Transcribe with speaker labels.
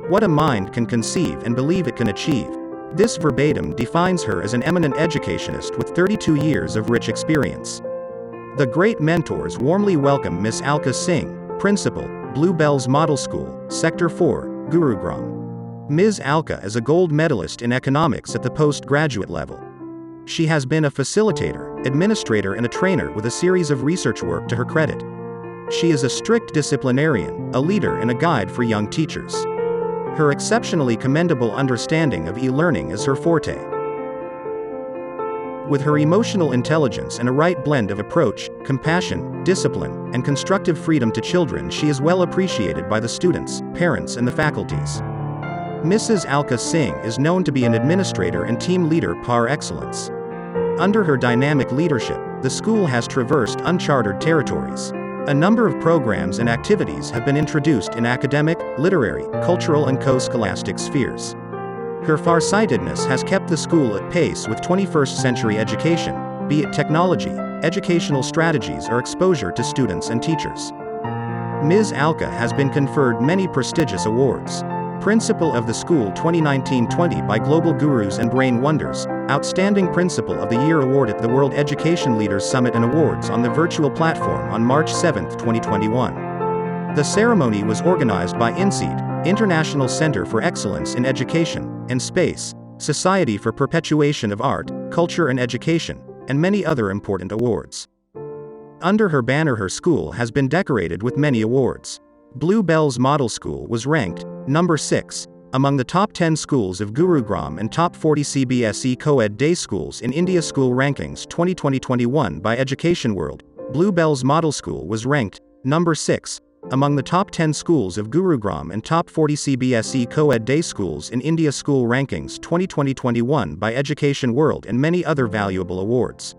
Speaker 1: What a mind can conceive and believe it can achieve. This verbatim defines her as an eminent educationist with 32 years of rich experience. The great mentors warmly welcome Miss ALKA Singh, Principal, Bluebells Model School, Sector 4, Gurugram. Ms. ALKA is a gold medalist in economics at the postgraduate level. She has been a facilitator, administrator and a trainer with a series of research work to her credit. She is a strict disciplinarian, a leader and a guide for young teachers. Her exceptionally commendable understanding of e-learning is her forte. With her emotional intelligence and a right blend of approach, compassion, discipline, and constructive freedom to children, she is well appreciated by the students, parents and the faculties. Mrs. ALKA Singh is known to be an administrator and team leader par excellence. Under her dynamic leadership, the school has traversed uncharted territories. A number of programs and activities have been introduced in academic, literary, cultural and co-scholastic spheres. Her farsightedness has kept the school at pace with 21st century education, be it technology, educational strategies or exposure to students and teachers. Ms. ALKA has been conferred many prestigious awards. Principal of the School 2019-20 by Global Gurus and Brain Wonders, Outstanding Principal of the Year Award at the World Education Leaders Summit and Awards on the virtual platform on March 7, 2021. The ceremony was organized by INSEAD, International Center for Excellence in Education and Space, Society for Perpetuation of Art, Culture and Education, and many other important awards. Under her banner, her school has been decorated with many awards. Bluebells Model School was ranked number 6 among the top 10 schools of Gurugram and top 40 CBSE co-ed day schools in India School Rankings 2020-21 by Education World. Bluebells Model School was ranked number 6 among the top 10 schools of Gurugram and top 40 CBSE co-ed day schools in India School Rankings 2020-21 by Education World and many other valuable awards.